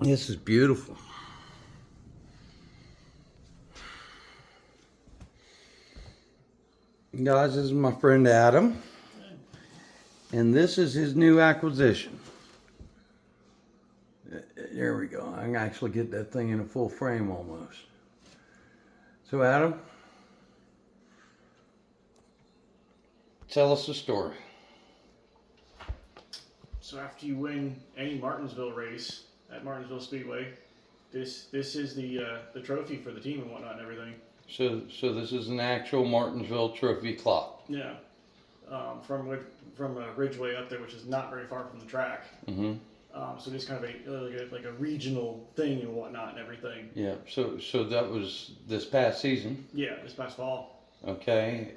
This is beautiful. Guys, this is my friend Adam. And this is his new acquisition. There we go. I can actually get that thing in a full frame almost. So Adam, tell us the story. So after you win any Martinsville race at Martinsville Speedway, this is the trophy for the team and whatnot and everything. So this is an actual Martinsville trophy clock. Yeah, from Ridgeway up there, which is not very far from the track. Mm-hmm. So just kind of like a regional thing and whatnot and everything. Yeah. So that was this past season. Yeah, this past fall. Okay.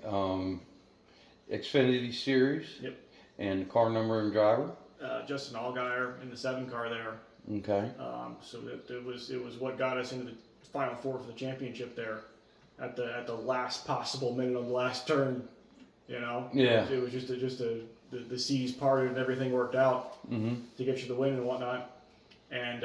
Xfinity Series. Yep. And car number and driver. Justin Allgaier in the 7 car there. Okay. So it was what got us into the Final Four for the championship there, at the last possible minute on the last turn. You know. Yeah. It was just the seas parted and everything worked out to get you the win and whatnot, and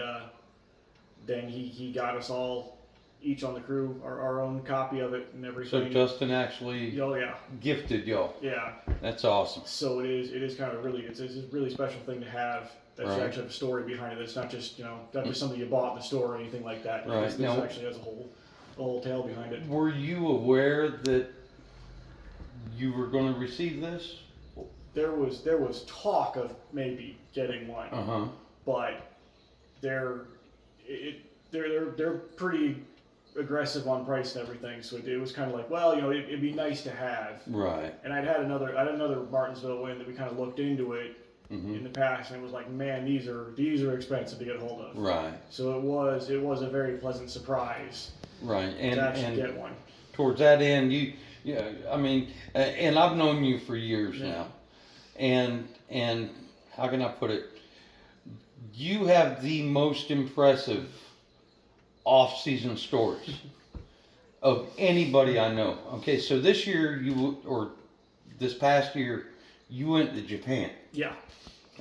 then he got us all each on the crew our own copy of it and everything. So Justin actually Oh yeah. gifted y'all. Yeah. That's awesome. So it is kind of really it's a really special thing to have. That Right. actually have a story behind it. It's not just not just something you bought in the store or anything like that. Right. This Now, actually has a whole tale behind it. were you aware that you were going to receive this? There was talk of maybe getting one, but they're pretty aggressive on price and everything. So it was kind of like, well, it'd be nice to have. Right. And I had another Martinsville win that we kind of looked into it in the past, and it was like, man, these are expensive to get a hold of. Right. So it was a very pleasant surprise. Right. To actually get one. Towards that end, and I've known you for years now, and how can I put it? You have the most impressive off-season stories of anybody I know. Okay, so this year this past year, you went to Japan. Yeah.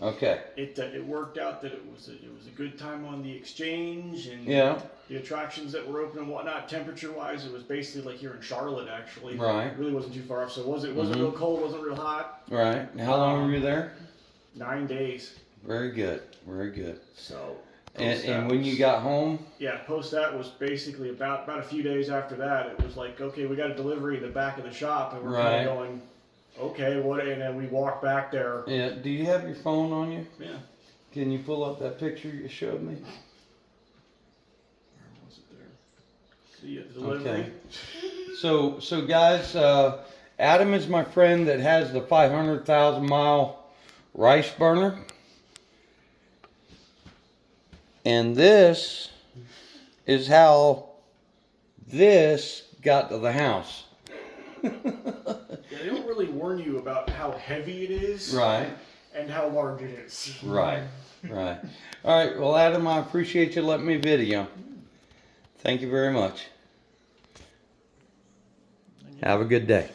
Okay. It worked out that it was a good time on the exchange and the attractions that were open and whatnot. Temperature wise, it was basically like here in Charlotte actually. Right. It really wasn't too far off. So it wasn't real cold, wasn't real hot. Right. And how long were you there? 9 days. Very good. Very good. So. And when you got home? Yeah, post that was basically about a few days after that. It was like, okay, we got a delivery in the back of the shop, and we're kind of going, okay, what? And then we walked back there. Yeah. Do you have your phone on you? Yeah. Can you pull up that picture you showed me? Where was it there? The delivery. Okay. So guys, Adam is my friend that has the 500,000 mile rice burner. And this is how this got to the house. Yeah, they don't really warn you about how heavy it is. Right. And how large it is. Right. Right. All right. Well, Adam, I appreciate you letting me video. Thank you very much. Have a good day.